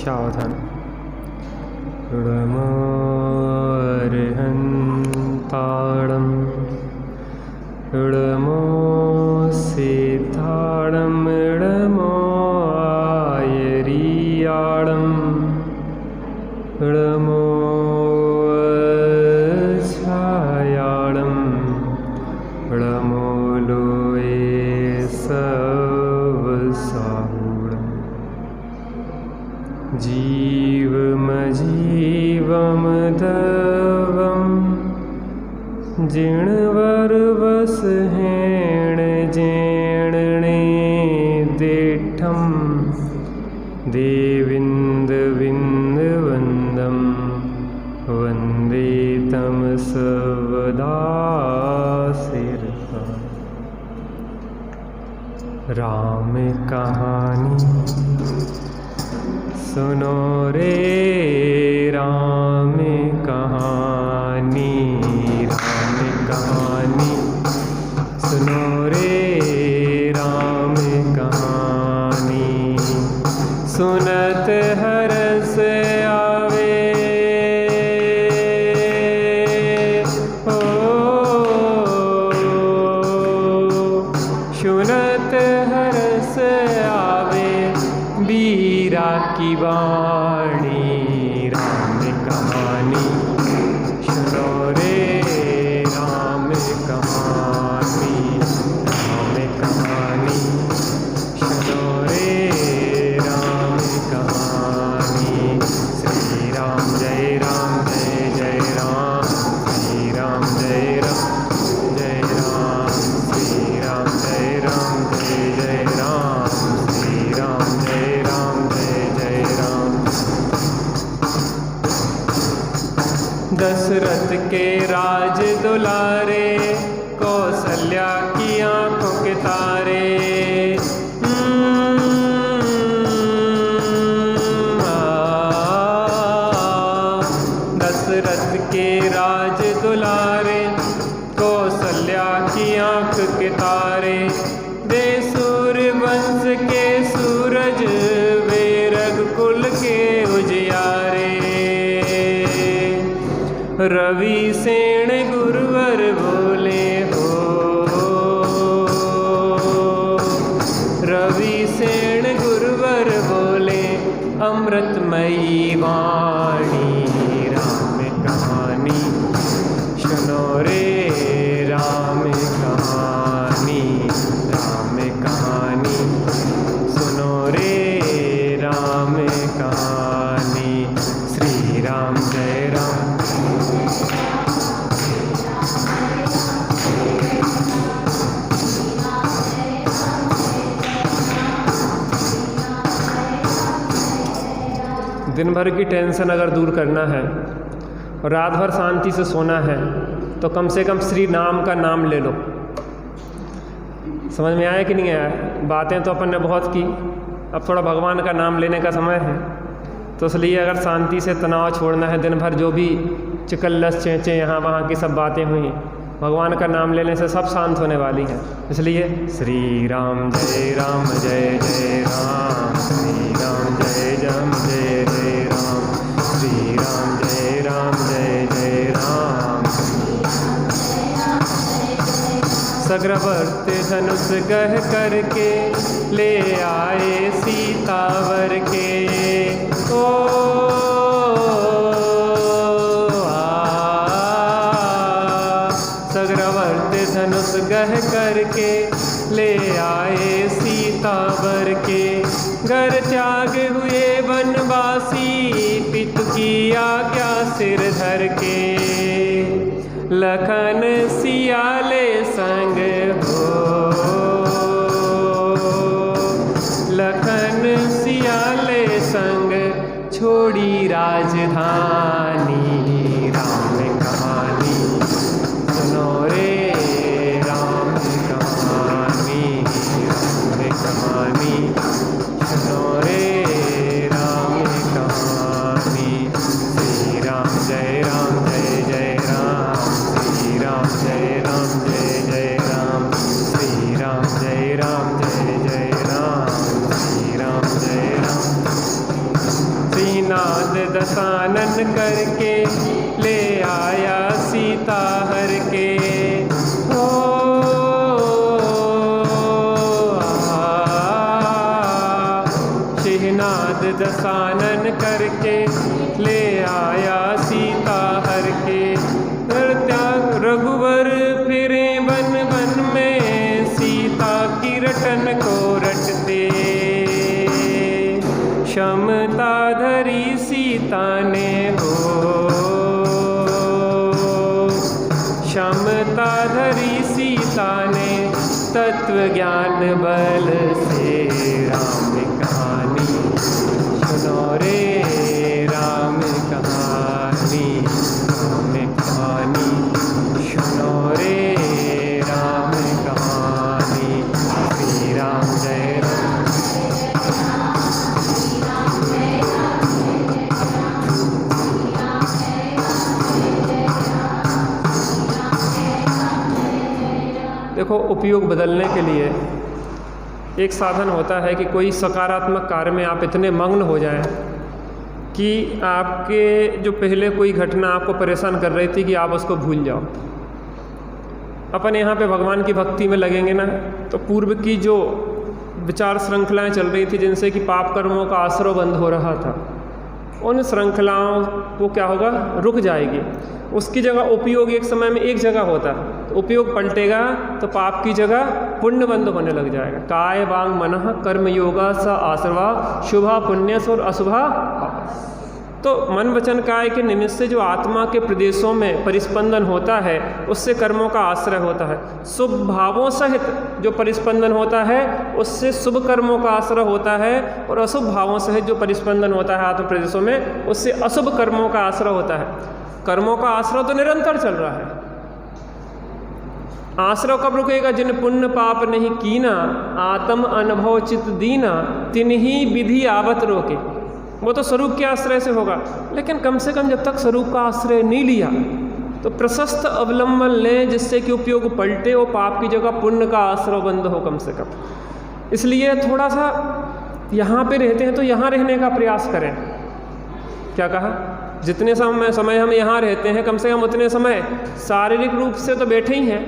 सावधान। नमो अरहन्ताणं नमो सिद्धाणं नमो आयरियाणं नमो छायाणं नमो लोये सवसाहुणं जीवमजीवमदवं जिणवरवस हेण जेणणे देठं देविन्दविन्दवन्दं वन्दे तं सर्वदा सिरसा। राम कहानी सुनो रे राम कहानी, राम कहानी सुनो रे राम कहानी। सुनत हरस आवे ओ सुनत हरस आवे बीरा की वाणी। राम कहानी सुनो रे राम कहानी, राम कहानी सुनो रे राम कहानी। श्री राम जय राम जय जय राम, श्री राम जय राम जय राम, श्री राम जय राम जय जय राम, श्री राम जय राम जय जय राम। दशरथ के राज दुलारे, कौशल्या की आंखों के तारे। दशरथ के राज दुलारे, कौशल्या की आंख के तारे। वे सूर्यवंश के सूरज, वे रघुकुल के उजियारे। रवि सेन गुरुवर बोले हो, रवि सेन गुरुवर बोले अमृतमयी वाणी। राम कहानी सुनो रे राम कहानी, राम कहानी सुनो रे राम कहानी। श्री राम जय राम दिन भर की टेंशन अगर दूर करना है और रात भर शांति से सोना है तो कम से कम श्री नाम का नाम ले लो। समझ में आया कि नहीं आया? बातें तो अपन ने बहुत की, अब थोड़ा भगवान का नाम लेने का समय है। तो इसलिए अगर शांति से तनाव छोड़ना है, दिन भर जो भी चिकल्लस चेंचे यहाँ वहाँ की सब बातें हुई, भगवान का नाम लेने से सब शांत होने वाली है। इसलिए श्री राम जय राम जय जय राम, श्री राम जय राम जय जय राम, श्री राम जय राम जय जय राम। सग्रवर्त धनुष गह करके ले आए सीतावर के। ओ सग्रवर्त धनुष गह करके ले आए सीतावर के। घर त्याग हुए वनवासी, पितु की आज्ञा सिर धर के। लखन सियाले संग हो, लखन सियाले संग छोड़ी राजधानी। राम कहानी सुनो रे राम कहानी, राम कहानी सुनो रे राम कहानी। श्री राम जय राम जय जय राम, श्री राम जय राम जय जय राम, श्री राम जय राम जय जय राम, श्री राम जय राम। श्री दशानन करके ले आया सीता हर के। हो शेहनाद दशानन करके ले आया सीता हर के। त्याग रघुवर फिरे बन बन में सीता की रटन को रटते। क्षमता धरी सीता ने हो, क्षमता धरी सीता ने तत्व ज्ञान बल से। राम कहानी सुनो रे राम कहानी, राम कहानी सुनो रे राम कहानी। श्री राम जय राम। देखो, उपयोग बदलने के लिए एक साधन होता है कि कोई सकारात्मक कार्य में आप इतने मग्न हो जाएं कि आपके जो पहले कोई घटना आपको परेशान कर रही थी कि आप उसको भूल जाओ। अपन यहाँ पे भगवान की भक्ति में लगेंगे ना, तो पूर्व की जो विचार श्रृंखलाएं चल रही थी जिनसे कि पाप कर्मों का आश्रय बंद हो रहा था, उन श्रृंखलाओं को क्या होगा, रुक जाएगी। उसकी जगह उपयोग एक समय में एक जगह होता है, तो उपयोग पलटेगा तो पाप की जगह पुण्य बंद होने लग जाएगा। काय वांग मनः कर्म योगा स आश्रवा शुभा पुण्यस और अशुभा। तो मन वचन काय के निमित्त से जो आत्मा के प्रदेशों में परिस्पंदन होता है उससे कर्मों का आश्रय होता है। शुभ भावों सहित जो परिस्पंदन होता है उससे शुभ कर्मों का आश्रय होता है, और अशुभ भावों सहित जो परिस्पंदन होता है आत्म प्रदेशों में उससे अशुभ कर्मों का आश्रय होता है। कर्मों का आश्रय तो निरंतर चल रहा है। आश्रय कब रुकेगा? जिन पुण्य पाप नहीं कीना, आत्म अनुभव चित दीना, तिन्ही विधि आवत रोके। वो तो स्वरूप के आश्रय से होगा, लेकिन कम से कम जब तक स्वरूप का आश्रय नहीं लिया तो प्रशस्त अवलंबन लें जिससे कि उपयोग पलटे और पाप की जगह पुण्य का आश्रय बंद हो कम से कम। इसलिए थोड़ा सा यहाँ पे रहते हैं तो यहाँ रहने का प्रयास करें। क्या कहा? जितने समय हम यहाँ रहते हैं कम से कम उतने समय शारीरिक रूप से तो बैठे ही हैं,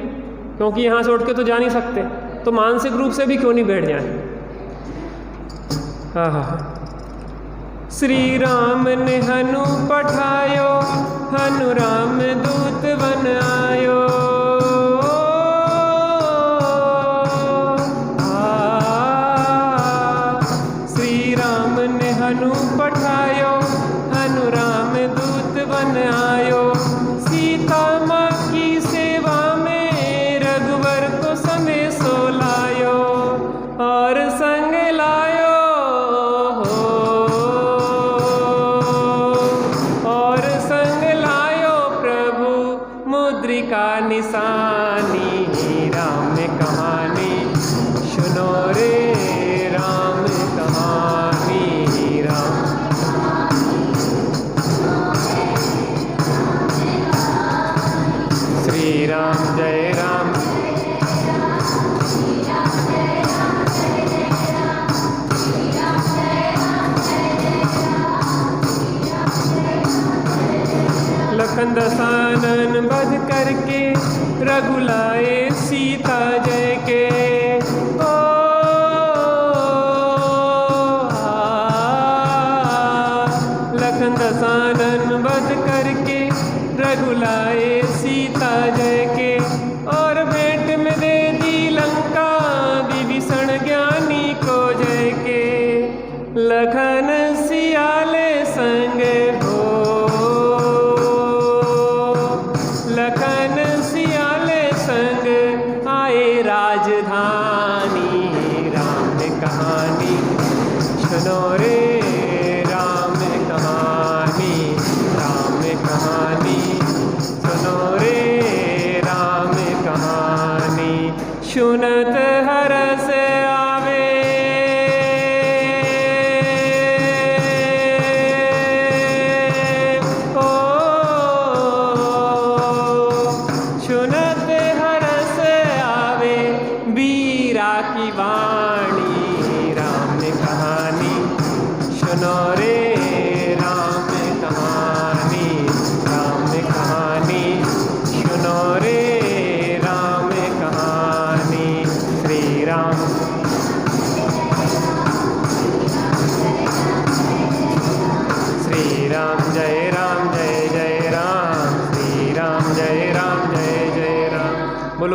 क्योंकि यहाँ से उठ के तो जा नहीं सकते, तो मानसिक रूप से भी क्यों नहीं बैठ जाएं। हाँ। श्री राम ने हनु पठायो, हनु राम दूत बन आयो। श्री राम ने हनु पठायो, हनु राम दूत बन आयो। सीता माँ की सेवा में रघुवर को संदेशो लायो, और संग लायो का निशानी। राम कहानी सुनो रे राम कहानी, राम श्री राम जय राम। लखन दशानन वध करके रघुलाए सीता जय के। ओ लखन दशानन वध करके रघुलाए सीता जय के। और भेंट में दे दी लंका विभीषण ज्ञानी को जय के। लखन सियाले संग हो, लखन सियाले संग आए राजधानी। राम कहानी सुनो रे राम कहानी, राम कहानी सुनो रे राम कहानी। सुनत हरस आवे,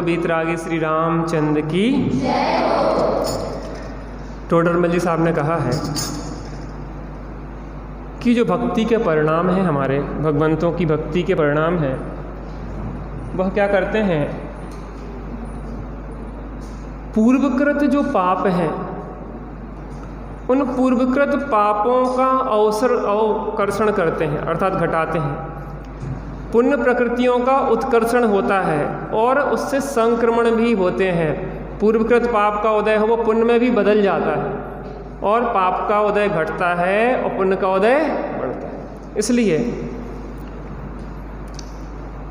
वीतरागी श्री रामचंद्र की टोडरमल जी साहब ने कहा है कि जो भक्ति के परिणाम हैं, हमारे भगवंतों की भक्ति के परिणाम हैं, वह क्या करते हैं, पूर्वकृत जो पाप हैं उन पूर्वकृत पापों का अवकर्षण करते हैं, अर्थात घटाते हैं। पुण्य प्रकृतियों का उत्कर्षण होता है और उससे संक्रमण भी होते हैं। पूर्वकृत पाप का उदय हो वो पुण्य में भी बदल जाता है और पाप का उदय घटता है और पुण्य का उदय बढ़ता है। इसलिए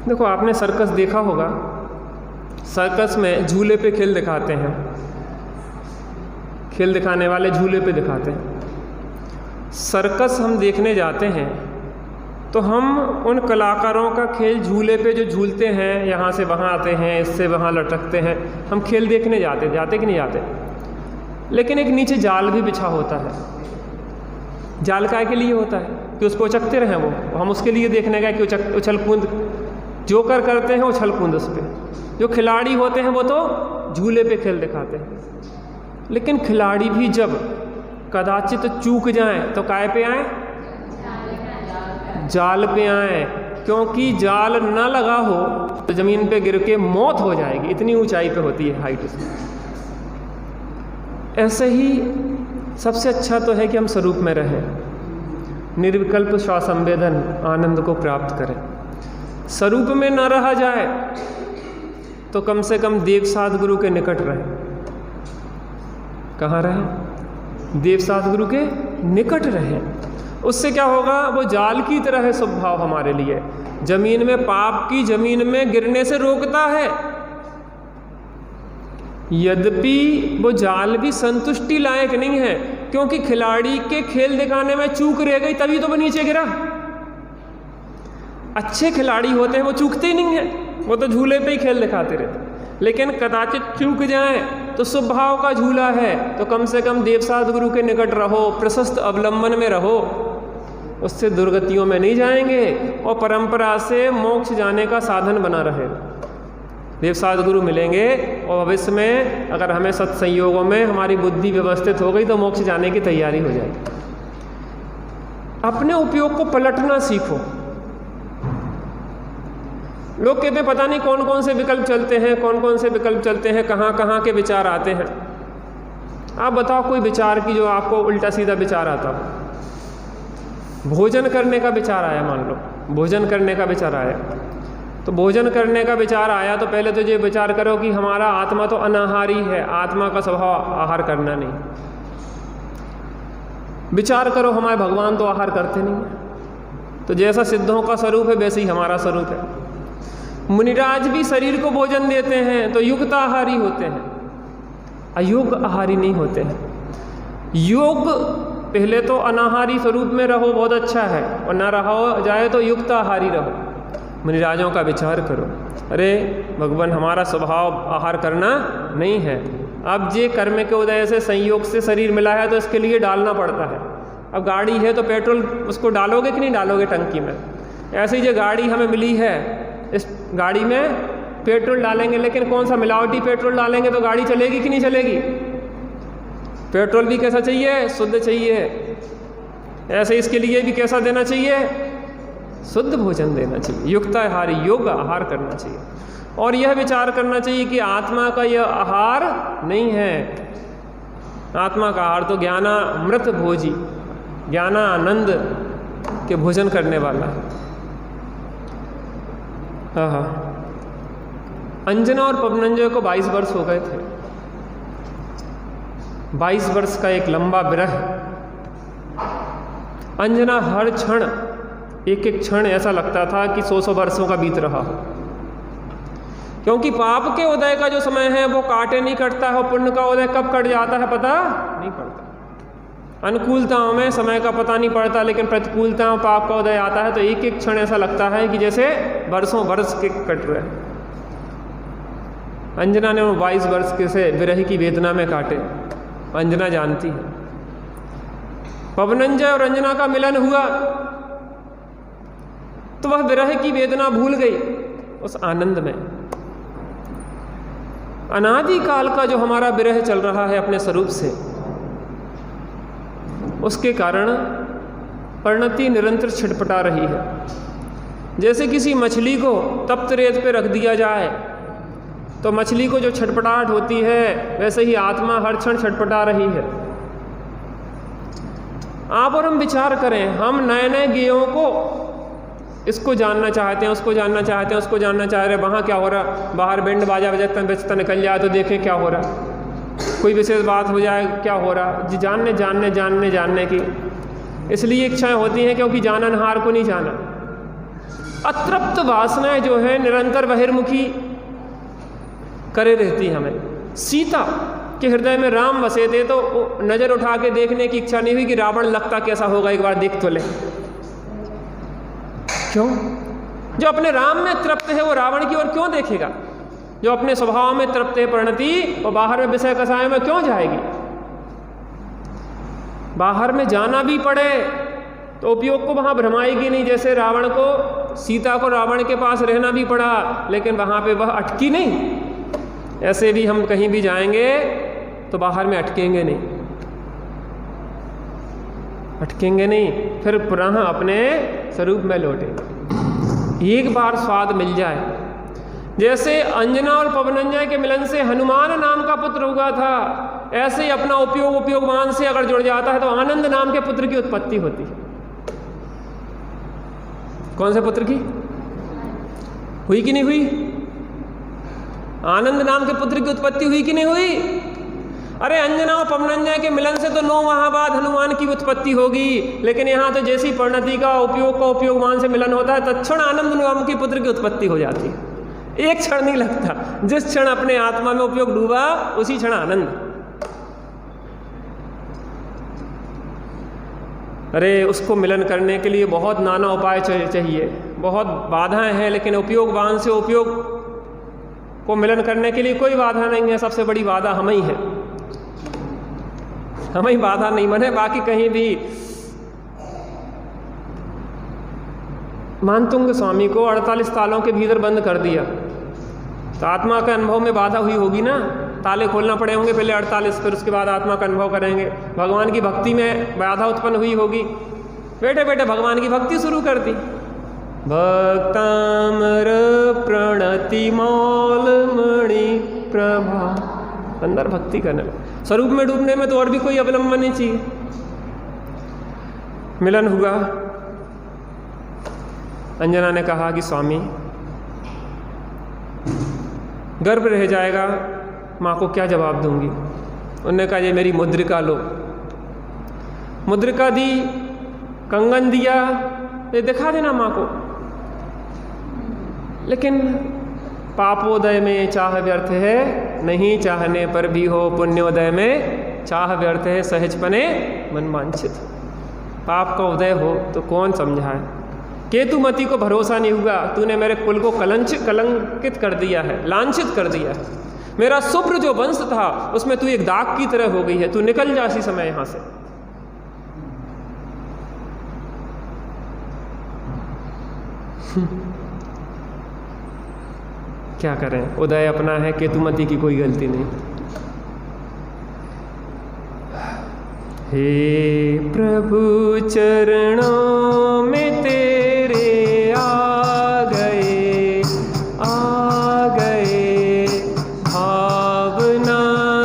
देखो, आपने सर्कस देखा होगा, सर्कस में झूले पे खेल दिखाते हैं, खेल दिखाने वाले झूले पे दिखाते हैं। सर्कस हम देखने जाते हैं तो हम उन कलाकारों का खेल झूले पे जो झूलते हैं, यहाँ से वहाँ आते हैं, इससे वहाँ लटकते हैं, हम खेल देखने जाते कि नहीं जाते। लेकिन एक नीचे जाल भी बिछा होता है। जाल काय के लिए होता है कि उसको उचकते रहें वो, हम उसके लिए देखने गए कि उछल कूद जोकर करते हैं, उछल कूद उस पर। जो खिलाड़ी होते हैं वो तो झूले पे खेल दिखाते हैं, लेकिन खिलाड़ी भी जब कदाचित चूक जाएं तो काय पे आए, जाल पे आए, क्योंकि जाल न लगा हो तो ज़मीन पे गिर के मौत हो जाएगी, इतनी ऊंचाई पे होती है हाइट उसकी। ऐसे ही सबसे अच्छा तो है कि हम स्वरूप में रहें, निर्विकल्प स्वासंवेदन आनंद को प्राप्त करें। स्वरूप में न रहा जाए तो कम से कम देव सद्गुरु के निकट रहें। कहाँ रहें? देव सद्गुरु के निकट रहें। उससे क्या होगा, वो जाल की तरह है स्वभाव हमारे लिए, जमीन में पाप की जमीन में गिरने से रोकता है। यद्यपि वो जाल भी संतुष्टि लायक नहीं है, क्योंकि खिलाड़ी के खेल दिखाने में चूक रह गई तभी तो वो नीचे गिरा। अच्छे खिलाड़ी होते हैं वो चूकते ही नहीं है, वो तो झूले पे ही खेल दिखाते रहते। लेकिन कदाचित चूक जाए तो स्वभाव का झूला है, तो कम से कम देव सद्गुरु के निकट रहो, प्रशस्त अवलंबन में रहो, उससे दुर्गतियों में नहीं जाएंगे और परंपरा से मोक्ष जाने का साधन बना रहेगा। देव सद्गुरु मिलेंगे और भविष्य में अगर हमें सत्संयोगों में हमारी बुद्धि व्यवस्थित हो गई तो मोक्ष जाने की तैयारी हो जाएगी। अपने उपयोग को पलटना सीखो। लोग कहते हैं पता नहीं कौन कौन से विकल्प चलते हैं, कौन कौन से विकल्प चलते हैं, कहाँ कहाँ के विचार आते हैं। आप बताओ कोई विचार की जो आपको उल्टा सीधा विचार आता हो। भोजन करने का विचार आया, मान लो भोजन करने का विचार आया, तो भोजन करने का विचार आया तो पहले तो ये विचार करो कि हमारा आत्मा तो अनाहारी है, आत्मा का स्वभाव आहार करना नहीं। विचार करो हमारे भगवान तो आहार करते नहीं है, तो जैसा सिद्धों का स्वरूप है वैसे ही हमारा स्वरूप है। मुनिराज भी शरीर को भोजन देते हैं तो युक्त आहारी होते हैं, अयोग आहारी नहीं होते हैं। योग पहले तो अनाहारी स्वरूप में रहो, बहुत अच्छा है, और ना रहो जाए तो युक्त आहारी रहो। मुनिराजों का विचार करो, अरे भगवान हमारा स्वभाव आहार करना नहीं है, अब ये कर्म के उदय से संयोग से शरीर मिला है तो इसके लिए डालना पड़ता है। अब गाड़ी है तो पेट्रोल उसको डालोगे कि नहीं डालोगे टंकी में, ऐसे ही जो गाड़ी हमें मिली है इस गाड़ी में पेट्रोल डालेंगे, लेकिन कौन सा मिलावटी पेट्रोल डालेंगे तो गाड़ी चलेगी कि नहीं चलेगी। पेट्रोल भी कैसा चाहिए, शुद्ध चाहिए। ऐसे इसके लिए भी कैसा देना चाहिए, शुद्ध भोजन देना चाहिए, युक्त आहार, योग आहार करना चाहिए। और यह विचार करना चाहिए कि आत्मा का यह आहार नहीं है, आत्मा का आहार तो ज्ञानामृत भोजी, ज्ञानानंद के भोजन करने वाला है। हाँ, अंजना और पवनंजय को 22 वर्ष हो गए थे। 22 वर्ष का एक लंबा विरह। अंजना हर क्षण, एक एक क्षण ऐसा लगता था कि 100 वर्षों का बीत रहा हो, क्योंकि पाप के उदय का जो समय है वो काटे नहीं कटता है, पुण्य का उदय कब कट जाता है पता नहीं पड़ता। अनुकूलताओं में समय का पता नहीं पड़ता, लेकिन प्रतिकूलताओं पाप का उदय आता है तो एक एक क्षण ऐसा लगता है कि जैसे वर्षों वर्ष के कट रहे हैं। अंजना ने वो 22 वर्ष के से विरह की वेदना में काटे, अंजना जानती है। पवनंजय और अंजना का मिलन हुआ तो वह विरह की वेदना भूल गई उस आनंद में। अनादिकाल का जो हमारा विरह चल रहा है अपने स्वरूप से, उसके कारण परिणति निरंतर छिटपटा रही है। जैसे किसी मछली को तप्त रेत पे रख दिया जाए तो मछली को जो छटपटाहट होती है, वैसे ही आत्मा हर क्षण छटपटा रही है। आप और हम विचार करें, हम नए नए ज्ञेयों को इसको जानना चाहते हैं, उसको जानना चाहते हैं, उसको जानना चाह रहे हैं, वहाँ क्या हो रहा, बाहर बैंड बाजा बजता निकल जाए तो देखें क्या हो रहा, कोई विशेष बात हो जाए क्या हो रहा, जी जानने की इसलिए इच्छाएं होती हैं क्योंकि जाननहार को नहीं जाना। अतृप्त वासनाएं जो है निरंतर बहिर्मुखी करे रहती हमें। सीता के हृदय में राम बसे थे तो नज़र उठा के देखने की इच्छा नहीं हुई कि रावण लगता कैसा होगा, एक बार देख तो ले। क्यों? जो अपने राम में तृप्त है वो रावण की ओर क्यों देखेगा? जो अपने स्वभाव में तृप्त है परिणति, वो बाहर में विषय कसाय में क्यों जाएगी? बाहर में जाना भी पड़े तो उपयोग को वहाँ भ्रमाएगी नहीं। जैसे रावण को, सीता को रावण के पास रहना भी पड़ा लेकिन वहाँ पे वह अटकी नहीं, ऐसे भी हम कहीं भी जाएंगे तो बाहर में अटकेंगे नहीं, फिर पुनः अपने स्वरूप में लौटेंगे। एक बार स्वाद मिल जाए, जैसे अंजना और पवनंजय के मिलन से हनुमान नाम का पुत्र हुआ था, ऐसे ही अपना उपयोगवान से अगर जुड़ जाता है तो आनंद नाम के पुत्र की उत्पत्ति होती है। कौन से पुत्र की हुई कि नहीं हुई? आनंद नाम के पुत्र की उत्पत्ति हुई कि नहीं हुई? अरे अंजना और पवनंजय के मिलन से तो 9 माह बाद हनुमान की उत्पत्ति होगी, लेकिन यहाँ तो जैसी परिणति का उपयोगवान से मिलन होता है तत्क्षण आनंद नाम के पुत्र की उत्पत्ति हो जाती है। एक क्षण नहीं लगता, जिस क्षण अपने आत्मा में उपयोग डूबा उसी क्षण आनंद। अरे उसको मिलन करने के लिए बहुत नाना उपाय चाहिए, बहुत बाधाएं हैं, लेकिन उपयोगवान से उपयोग को मिलन करने के लिए कोई बाधा नहीं है। सबसे बड़ी बाधा हम ही है, हम ही बाधा नहीं बने। बाकी कहीं भी मानतुंग स्वामी को 48 तालों के भीतर बंद कर दिया तो आत्मा के अनुभव में बाधा हुई होगी ना। ताले खोलना पड़े होंगे पहले 48, फिर उसके बाद आत्मा का अनुभव करेंगे। भगवान की भक्ति में बाधा उत्पन्न हुई होगी, बैठे बैठे भगवान की भक्ति शुरू कर दी। भक्तामर प्रणति मौल मणि प्रभा, अंदर भक्ति करने लगे। स्वरूप में डूबने में तो और भी कोई अवलंबन नहीं चाहिए। मिलन हुआ, अंजना ने कहा कि स्वामी गर्भ रह जाएगा, माँ को क्या जवाब दूंगी। उन्होंने कहा ये मेरी मुद्रिका लो। मुद्रिका दी, कंगन दिया, ये दिखा देना माँ को। लेकिन पापोदय में चाह व्यर्थ है, नहीं चाहने पर भी हो पुण्योदय में चाह व्यर्थ है, सहजपने मन वांछित। पाप का उदय हो तो कौन समझाए। केतुमती को भरोसा नहीं हुआ, तूने मेरे कुल को कलंकित कर दिया है, लांछित कर दिया है। मेरा शुभ्र जो वंश था उसमें तू एक दाग की तरह हो गई है, तू निकल जा इसी समय यहां से। क्या करें, उदय अपना है, केतुमती की कोई गलती नहीं। हे प्रभु चरणों में तेरे आ गए भावना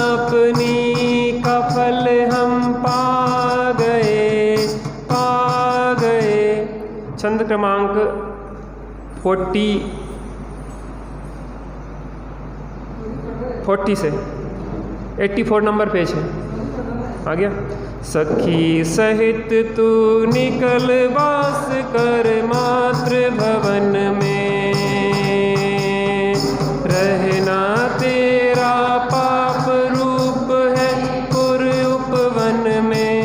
अपनी का फल हम पा गए। छंद क्रमांक 40 से 84 नंबर पेज है, आ गया। सखी सहित तू निकल वास कर मातृ भवन में, रहना तेरा पाप रूप है पुर उपवन में।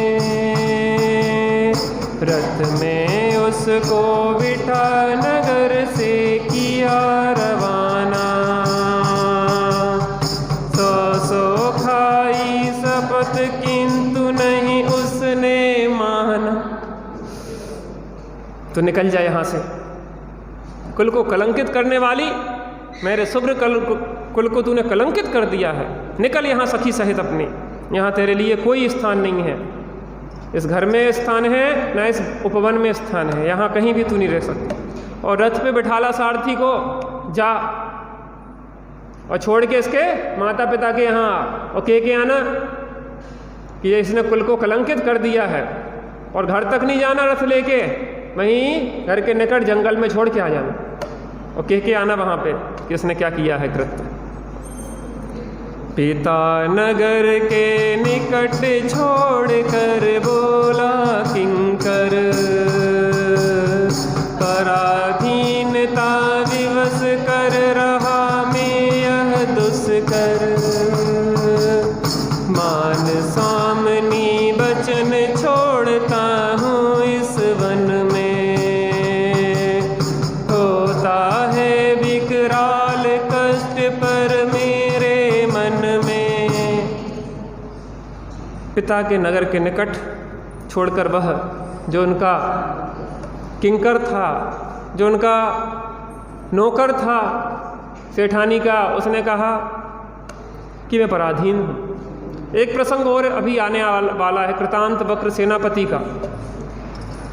रथ में उसको बिठा नगर से किया रवाना, सो खाई शपथ किंतु नहीं उसने माना। तो निकल जाए यहाँ से, कुल को कलंकित करने वाली, मेरे शुभ्र कुल को तूने कलंकित कर दिया है, निकल यहाँ सखी सहित अपनी, यहाँ तेरे लिए कोई स्थान नहीं है। इस घर में स्थान है न इस उपवन में स्थान है, यहाँ कहीं भी तू नहीं रह सकती। और रथ पे बिठाला सारथी को, जा और छोड़ के इसके माता पिता के यहाँ आ और के आना कि इसने कुल को कलंकित कर दिया है। और घर तक नहीं जाना रथ लेके, वहीं घर के निकट जंगल में छोड़ के आ जाना और के आना वहाँ पे कि इसने क्या किया है कृत्य। पिता नगर के निकट छोड़ कर बोला किंकर, पराधीनता विवश कर रहा मैं यह दुष्कर। मान सामनी बचन छोड़ता हूँ इस वन में, होता है विकराल कष्ट पर मेरे मन में। पिता के नगर के निकट छोड़कर वह जो उनका किंकर था, जो उनका नौकर था सेठानी का, उसने कहा कि मैं पराधीन हूँ। एक प्रसंग और अभी आने वाला है कृतांत वक्र सेनापति का।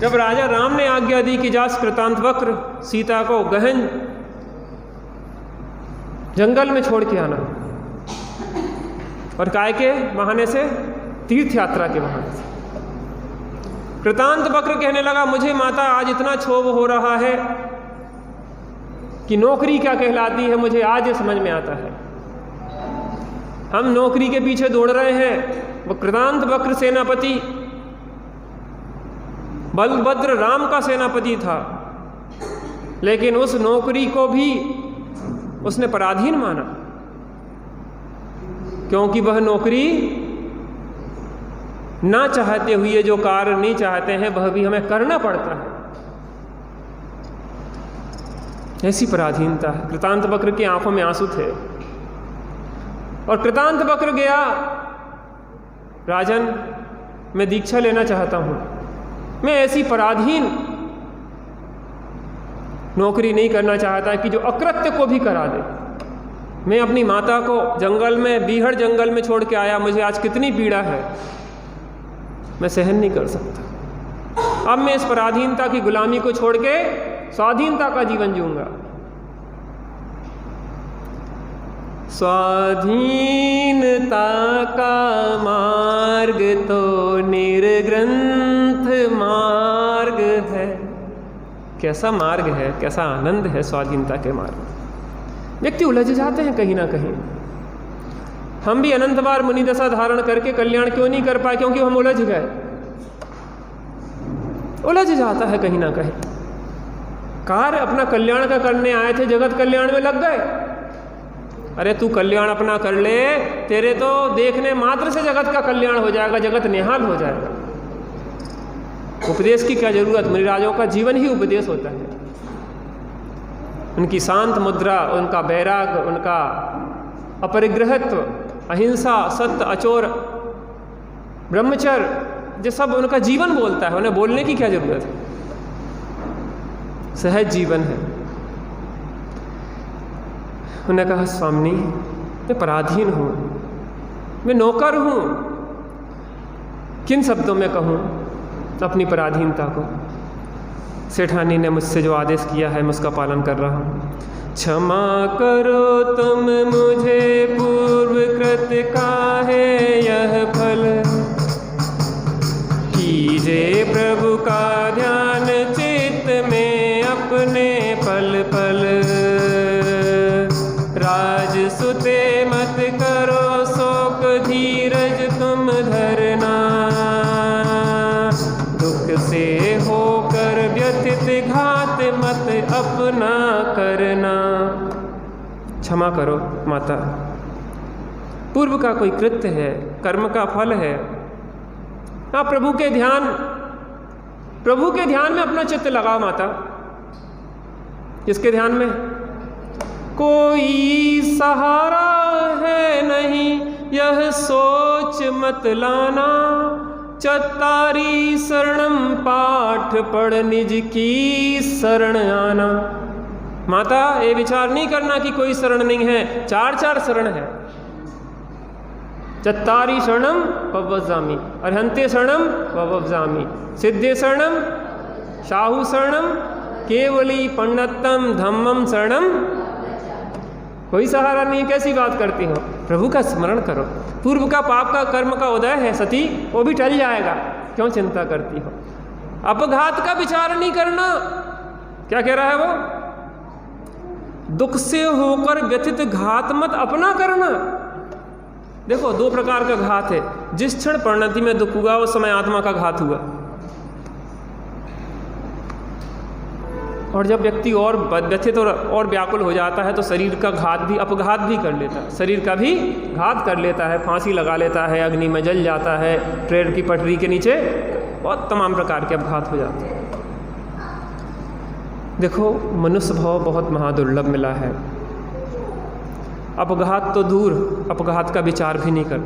जब राजा राम ने आज्ञा दी कि जा कृतांत वक्र सीता को गहन जंगल में छोड़ के आना, और काय के बहाने से, तीर्थ यात्रा के बहाने से। कृतांत वक्र कहने लगा, मुझे माता आज इतना क्षोभ हो रहा है कि नौकरी क्या कहलाती है मुझे आज ये समझ में आता है। हम नौकरी के पीछे दौड़ रहे हैं। वो कृतांत वक्र सेनापति बलभद्र राम का सेनापति था, लेकिन उस नौकरी को भी उसने पराधीन माना, क्योंकि वह नौकरी ना चाहते हुए जो कार्य नहीं चाहते हैं वह भी हमें करना पड़ता है। ऐसी पराधीनता है। कृतांत वक्र की आंखों में आंसू थे और कृतांत वक्र गया, राजन मैं दीक्षा लेना चाहता हूं, मैं ऐसी पराधीन नौकरी नहीं करना चाहता कि जो अकृत्य को भी करा दे। मैं अपनी माता को जंगल में, बीहड़ जंगल में छोड़ के आया, मुझे आज कितनी पीड़ा है, मैं सहन नहीं कर सकता। अब मैं इस पराधीनता की गुलामी को छोड़ के स्वाधीनता का जीवन जीऊंगा। स्वाधीनता का मार्ग तो निर्ग्रंथ मार्ग है। कैसा मार्ग है, कैसा आनंद है स्वाधीनता के मार्ग। व्यक्ति उलझ जाते हैं कहीं ना कहीं। हम भी अनंत बार मुनि दशा धारण करके कल्याण क्यों नहीं कर पाए? क्योंकि हम उलझ गए। उलझ जाता है कहीं ना कहीं। कार्य अपना कल्याण का करने आए थे, जगत कल्याण में लग गए। अरे तू कल्याण अपना कर ले, तेरे तो देखने मात्र से जगत का कल्याण हो जाएगा, जगत निहाल हो जाएगा। उपदेश की क्या जरूरत? मुनिराजों का जीवन ही उपदेश होता है। उनकी शांत मुद्रा, उनका वैराग, उनका अपरिग्रहत्व, अहिंसा, सत्य, अचोर, ब्रह्मचर्य, जो सब उनका जीवन बोलता है। उन्हें बोलने की क्या जरूरत है? सहज जीवन है। उन्होंने कहा, स्वामिनी मैं पराधीन हूँ, मैं नौकर हूँ। किन शब्दों में कहूँ अपनी पराधीनता को? सेठानी ने मुझसे जो आदेश किया है मैं उसका पालन कर रहा हूँ। क्षमा करो तुम मुझे, पूर्व कृत का है यह फल। कीजे प्रभु का ध्यान चित्त में अपने पल पल। राजसुते मत करो शोक, धीरज तुम धरना। दुख से होकर व्यथित घात मत अपना करना। क्षमा करो माता, पूर्व का कोई कृत्य है, कर्म का फल है। आप प्रभु के ध्यान में अपना चित्त लगाओ माता। किसके ध्यान में? कोई सहारा है नहीं यह सोच मत लाना। चत्तारी शरणम पाठ पढ़ निज की शरण आना। माता ये विचार नहीं करना कि कोई शरण नहीं है, 4 शरण है। चत्तारी शरणम पवव्जामि, अर्हन्ते शरणम पवव्जामि, सिद्धे शरणम शाहु शरणम, केवली पंडितम धम्मम शरणम। कोई सहारा नहीं, कैसी बात करती हो? प्रभु का स्मरण करो। पूर्व का पाप का कर्म का उदय है सती, वो भी टल जाएगा, क्यों चिंता करती हो? अपघात का विचार नहीं करना। क्या कह रहा है वो? दुख से होकर व्यथित घात मत अपना करना। देखो 2 प्रकार का घात है। जिस क्षण परिणति में दुख हुआ उस समय आत्मा का घात हुआ, और जब व्यक्ति और व्यथित और व्याकुल हो जाता है तो शरीर का घात भी, अपघात भी कर लेता है, शरीर का भी घात कर लेता है, फांसी लगा लेता है, अग्नि में जल जाता है, ट्रेन की पटरी के नीचे, बहुत तमाम प्रकार के अपघात हो जाते हैं। देखो मनुष्य भाव बहुत महादुर्लभ मिला है। अपघात तो दूर, अपघात का विचार भी नहीं कर।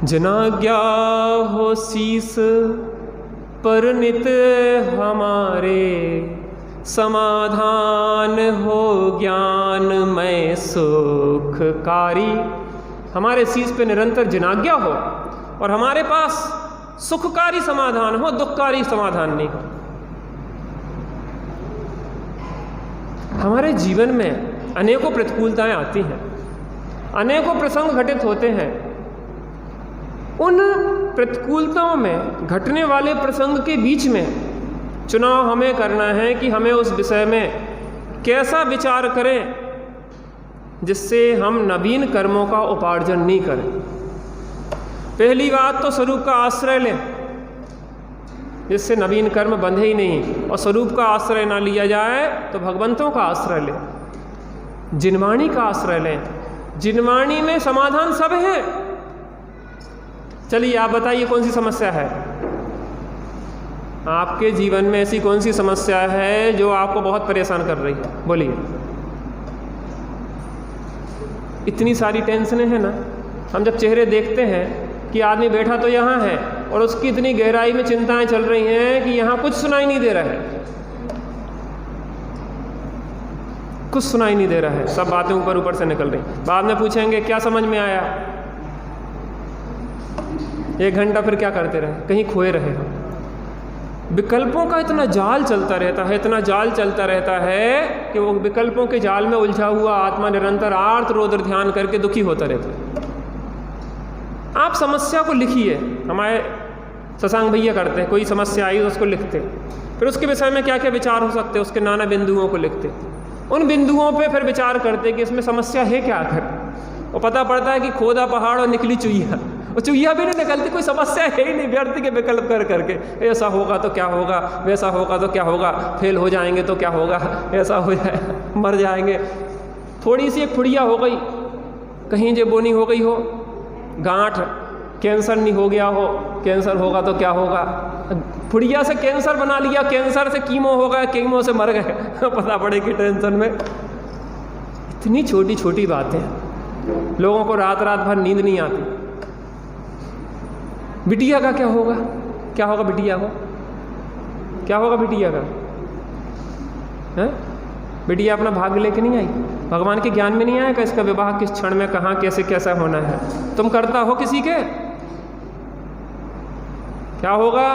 जनाज्ञा हो शीस पर नित हमारे, समाधान हो ज्ञानमय सुखकारी। हमारे शीस पे निरंतर जनाज्ञा हो और हमारे पास सुखकारी समाधान हो, दुखकारी समाधान नहीं हो। हमारे जीवन में अनेकों प्रतिकूलताएं आती हैं, अनेकों प्रसंग घटित होते हैं। उन प्रतिकूलताओं में, घटने वाले प्रसंग के बीच में चुनाव हमें करना है कि हमें उस विषय में कैसा विचार करें जिससे हम नवीन कर्मों का उपार्जन नहीं करें। पहली बात तो स्वरूप का आश्रय लें, जिससे नवीन कर्म बंधे ही नहीं। और स्वरूप का आश्रय ना लिया जाए तो भगवंतों का आश्रय लें, जिनवाणी का आश्रय लें। जिनवाणी में समाधान सब है। चलिए आप बताइए कौन सी समस्या है आपके जीवन में? ऐसी कौन सी समस्या है जो आपको बहुत परेशान कर रही है? बोलिए। इतनी सारी टेंशनें हैं ना। हम जब चेहरे देखते हैं कि आदमी बैठा तो यहाँ है और उसकी इतनी गहराई में चिंताएं चल रही हैं कि यहाँ कुछ सुनाई नहीं दे रहा है, कुछ सुनाई नहीं दे रहा है, सब बातें ऊपर ऊपर से निकल रही। बाद में पूछेंगे क्या समझ में आया? 1 घंटा फिर क्या करते रहे? कहीं खोए रहे हम। विकल्पों का इतना जाल चलता रहता है, इतना जाल चलता रहता है कि वो विकल्पों के जाल में उलझा हुआ आत्मा निरंतर आर्त रोदर ध्यान करके दुखी होता रहता है। आप समस्या को लिखिए। हमारे शशांक भैया करते हैं, कोई समस्या आई तो उसको लिखते, फिर उसके विषय में क्या क्या विचार हो सकते हैं उसके नाना बिंदुओं को लिखते, उन बिंदुओं पे फिर विचार करते कि इसमें समस्या है क्या आखिर। वो पता पड़ता है कि खोदा पहाड़ और निकली चुईया, और चुईया भी नहीं निकलती, कोई समस्या है ही नहीं। व्यर्थ के विकल्प कर करके ऐसा होगा तो क्या होगा, वैसा होगा तो क्या होगा, फेल हो जाएंगे तो क्या होगा, ऐसा हो जाए, मर जाएंगे। थोड़ी सी एक फुड़िया हो गई, कहीं जे बोनी हो गई हो, गांठ, कैंसर नहीं हो गया हो, कैंसर होगा तो क्या होगा, फुड़िया से कैंसर बना लिया, कैंसर से कीमो हो गया, कीमो से मर गए, पता पड़ेगी टेंशन में। इतनी छोटी छोटी बातें, लोगों को रात रात भर नींद नहीं आती। बिटिया का क्या होगा, क्या होगा बिटिया को, क्या होगा बिटिया का? है बिटिया अपना भाग्य लेके नहीं आई, भगवान के ज्ञान में नहीं आया कि इसका विवाह किस क्षण में कहाँ कैसे कैसा होना है। तुम करता हो किसी के, क्या होगा?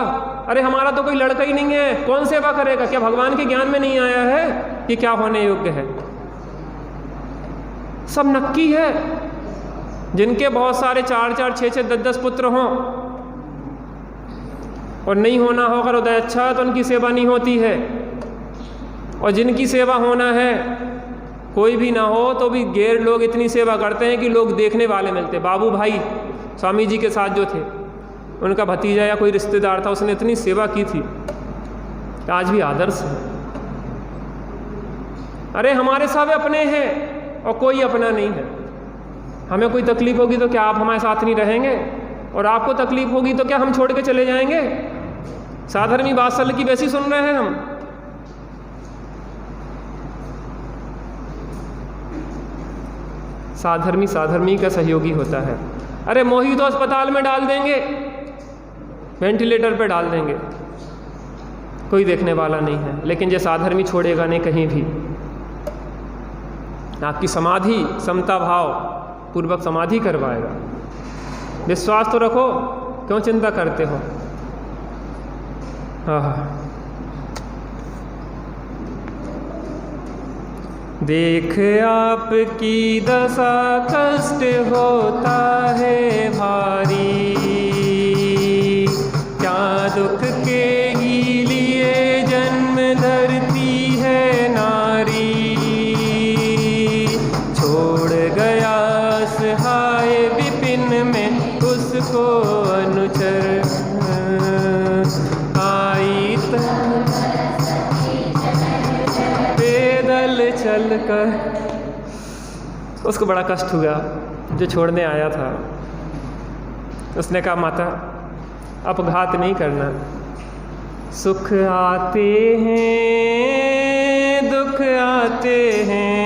अरे हमारा तो कोई लड़का ही नहीं है, कौन सेवा करेगा? क्या भगवान के ज्ञान में नहीं आया है कि क्या होने योग्य है? सब नक्की है। जिनके बहुत सारे 4-4, 6-6, 10-10 पुत्र हों और नहीं होना होगा हृदय अच्छा तो उनकी सेवा नहीं होती है, और जिनकी सेवा होना है कोई भी ना हो तो भी गैर लोग इतनी सेवा करते हैं कि लोग देखने वाले मिलते। बाबू भाई स्वामी जी के साथ जो थे, उनका भतीजा या कोई रिश्तेदार था, उसने इतनी सेवा की थी, आज भी आदर्श है। अरे हमारे सब अपने हैं और कोई अपना नहीं है। हमें कोई तकलीफ होगी तो क्या आप हमारे साथ नहीं रहेंगे? और आपको तकलीफ होगी तो क्या हम छोड़ के चले जाएंगे? साधर्मी वात्सल्य की वैसी सुन रहे हैं हम। साधर्मी साधर्मी का सहयोगी होता है। अरे मोही तो अस्पताल में डाल देंगे, वेंटिलेटर पे डाल देंगे, कोई देखने वाला नहीं है। लेकिन ये साधर्मी छोड़ेगा नहीं कहीं भी। आपकी समाधि समता भाव पूर्वक समाधि करवाएगा। विश्वास तो रखो, क्यों चिंता करते हो। हाँ, देख आपकी दशा कष्ट होता है भारी, क्या दुख के ही लिए जन्म धरती है नारी। छोड़ गया सहाय विपिन में उसको अनुचर, आई पैदल चल कर। उसको बड़ा कष्ट हुआ जो छोड़ने आया था। उसने कहा माता अपघात नहीं करना, सुख आते हैं दुख आते हैं,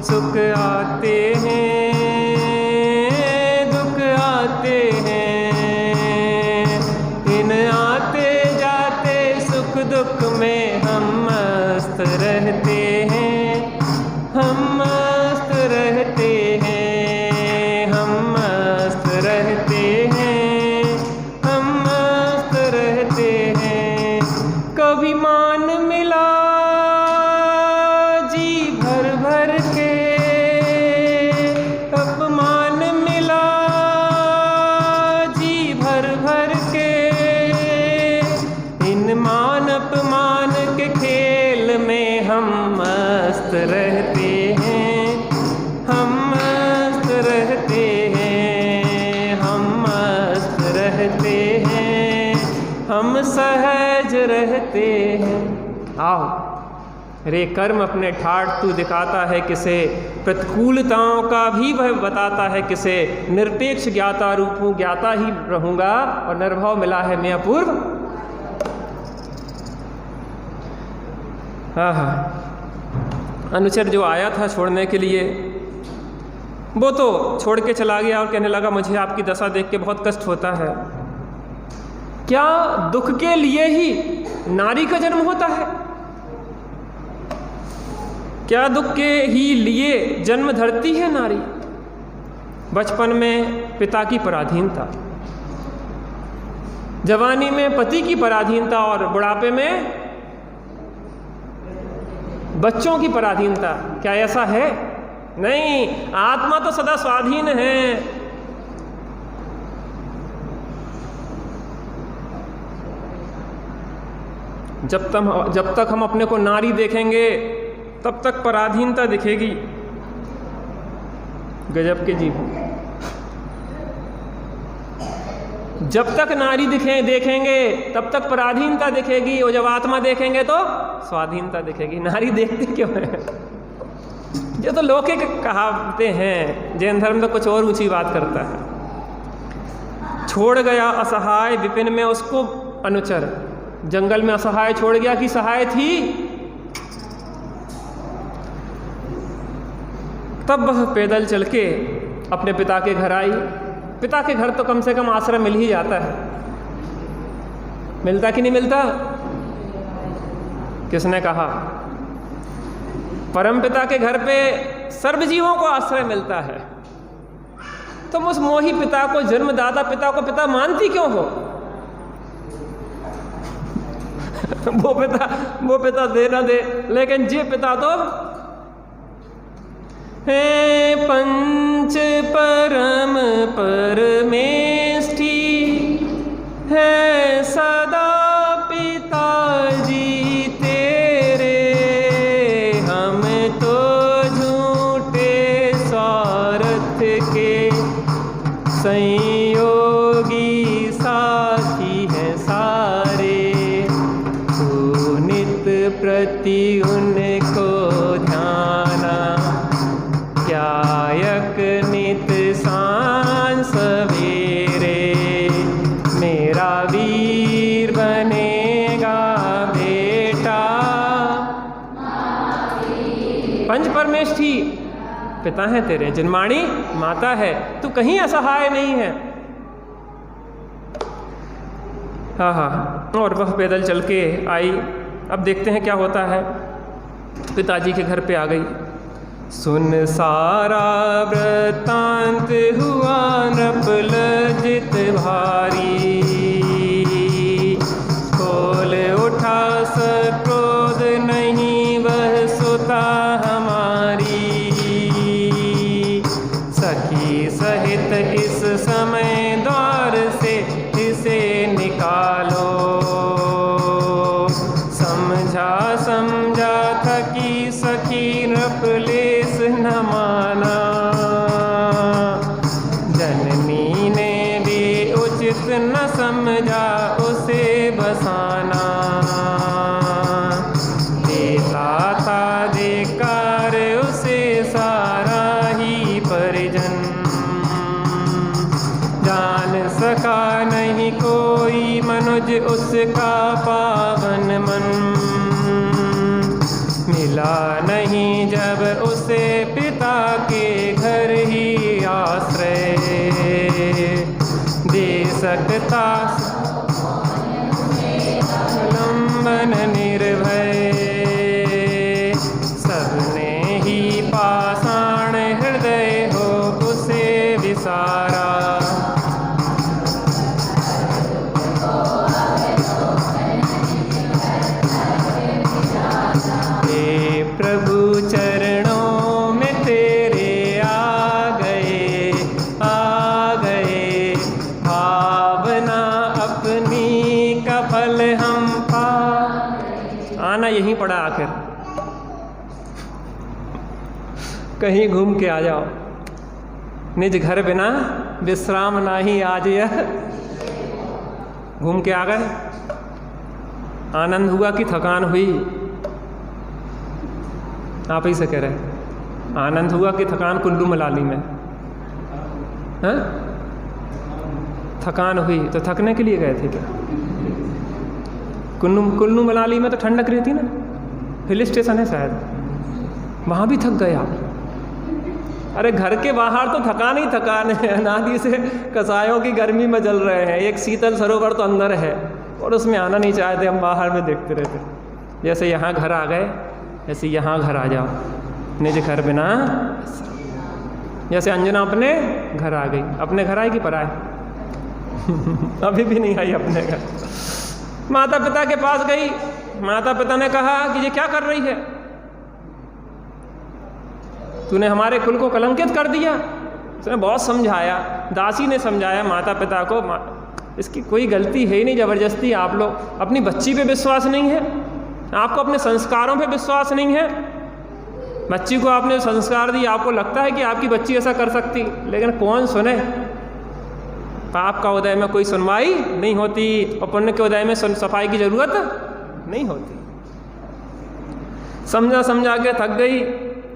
सुख आते हैं दुख आते हैं, इन आते जाते सुख दुख में हम मस्त रहते हैं, हम मस्त रहते हैं, हम मस्त रहते हैं, हम मस्त रहते हैं। कभी मान मिला जी भर भर के, अपमान मिला जी भर भर के, इन मान अपमान के खेल में हम मस्त रहते हैं, हम मस्त रहते हैं, हम मस्त रहते हैं, हम सहज रहते हैं। आओ रे कर्म अपने ठाठ तू दिखाता है किसे, प्रतिकूलताओं का भी वह बताता है किसे, निरपेक्ष ज्ञाता रूप हूँ ज्ञाता ही रहूँगा और निर्भव मिला है मैं अपूर्व। हाँ हाँ, अनुचर जो आया था छोड़ने के लिए वो तो छोड़ के चला गया और कहने लगा मुझे आपकी दशा देख के बहुत कष्ट होता है। क्या दुख के लिए ही नारी का जन्म होता है? क्या दुख के ही लिए जन्म धरती है नारी? बचपन में पिता की पराधीनता, जवानी में पति की पराधीनता और बुढ़ापे में बच्चों की पराधीनता। क्या ऐसा है? नहीं, आत्मा तो सदा स्वाधीन है। जब तक हम अपने को नारी देखेंगे तब तक पराधीनता दिखेगी। गजब के जीव। जब तक नारी देखेंगे तब तक पराधीनता दिखेगी, और जब आत्मा देखेंगे तो स्वाधीनता दिखेगी। नारी देखते क्यों है? ये तो लौकिक कहावतें हैं। जैन धर्म तो कुछ और ऊंची बात करता है। छोड़ गया असहाय विपिन में उसको अनुचर। जंगल में असहाय छोड़ गया कि सहाय थी? तब वह पैदल चल के अपने पिता के घर आई। पिता के घर तो कम से कम आश्रय मिल ही जाता है। मिलता कि नहीं मिलता? किसने कहा? परम पिता के घर पे सर्वजीवों को आश्रय मिलता है। तुम उस मोही पिता को, जन्मदाता पिता को पिता मानती क्यों हो? वो पिता दे ना दे, लेकिन जे पिता तो है पंच परम परमेष्ठी, है सदा पिताजी तेरे। हम तो झूठे स्वार्थ के संयोगी साथी हैं सारे। तू नित प्रति उनको ध्याना, त्यायक नित सांझ सवेरे। मेरा वीर बनेगा बेटा। पंच परमेष्ठी पिता है तेरे, जन्माणी माता है, तू कहीं असहाय नहीं है। हाँ हाँ, और वह पैदल चल के आई। अब देखते हैं क्या होता है। पिताजी के घर पे आ गई। सुन सारा वृत्तांत हुआ नृप लज्जित भारी, खोल उठा सक्रोध नहीं वह सुता हमारी। सखी सहित इस समय द्वार से इसे निकालो, समझा था कि सखी नृपलेस न माना। जननी ने भी उचित न समझा उसे बसाना। देता था देकार उसे सारा ही परिजन, जान सका नहीं कोई मनुज उसका पावन मन। मिला नहीं जब उसे पिता के घर ही आश्रय, दे सकता लंबन निर्भय। सबने ही पाषाण हृदय हो उसे विसारा। प्रभु चरणों में तेरे आ गए भावना अपनी का फल हम पा। आना यहीं पड़ा आखिर, कहीं घूम के आ जाओ। निज घर बिना विश्राम नाही आज यह। घूम के आ गए, आनंद हुआ कि थकान हुई? आप ही से कह रहे, आनंद हुआ कि थकान कुल्लू मनाली में? हाँ, थकान हुई तो थकने के लिए गए थे क्या? कुल्लू मनाली में तो ठंडक रहती ना, हिल स्टेशन है शायद, वहाँ भी थक गए आप। अरे घर के बाहर तो थकान ही थकान है। अनादि से कसायों की गर्मी में जल रहे हैं, एक शीतल सरोवर तो अंदर है और उसमें आना नहीं चाहते, हम बाहर में देखते रहते। जैसे यहाँ घर आ गए, ऐसे यहाँ घर आ जाओ। निज घर बिना, जैसे अंजना अपने घर आ गई। अपने घर आएगी पर आए अभी भी नहीं आई अपने घर। माता पिता के पास गई, माता पिता ने कहा कि ये क्या कर रही है, तूने हमारे कुल को कलंकित कर दिया। उसने बहुत समझाया, दासी ने समझाया माता पिता को, इसकी कोई गलती है ही नहीं, ज़बरदस्ती आप लोग। अपनी बच्ची पे विश्वास नहीं है, आपको अपने संस्कारों पे विश्वास नहीं है। बच्ची को आपने संस्कार दिए, आपको लगता है कि आपकी बच्ची ऐसा कर सकती, लेकिन कौन सुने। पाप का उदय में कोई सुनवाई नहीं होती और पुण्य के उदय में सफाई की जरूरत नहीं होती। समझा समझा के थक गई,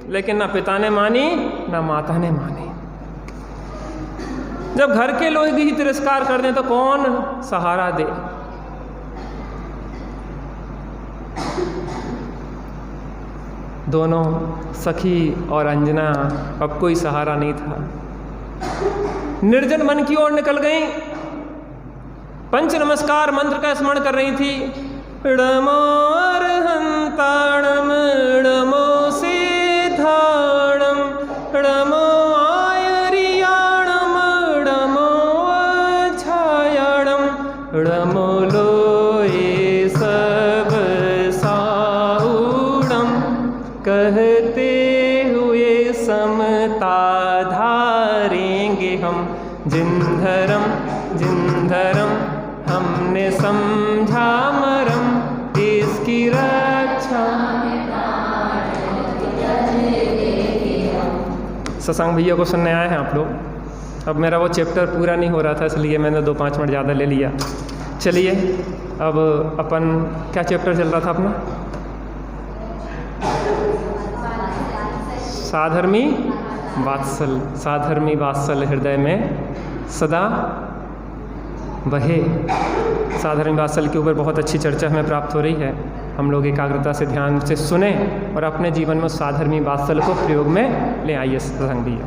लेकिन ना पिता ने मानी ना माता ने मानी। जब घर के लोग ही तिरस्कार कर दें तो कौन सहारा दे। दोनों सखी और अंजना, अब कोई सहारा नहीं था। निर्जन वन की ओर निकल गई। पंच नमस्कार मंत्र का स्मरण कर रही थी। णमो अर्हन्ताणम णमो सिद्धाणम णमो आयर्याणम णमो अछायाणम णमो लोये सब साऊणम। कहते हुए समता धारेंगे हम, जिंधरम जिंधरम हमने समझा मरम, इसकी रक्षा। सत्संग भैया को सुनने आए हैं आप लोग। अब मेरा वो चैप्टर पूरा नहीं हो रहा था, इसलिए मैंने 2-5 मिनट ज़्यादा ले लिया। चलिए अब अपन क्या चैप्टर चल रहा था अपना? साधर्मी वात्सल। साधर्मी वात्सल हृदय में सदा बहे। साधर्मी वात्सल के ऊपर बहुत अच्छी चर्चा हमें प्राप्त हो रही है। हम लोग एकाग्रता से ध्यान से सुने और अपने जीवन में साधर्मी वात्सल को प्रयोग में ले आइए सत्संग भी।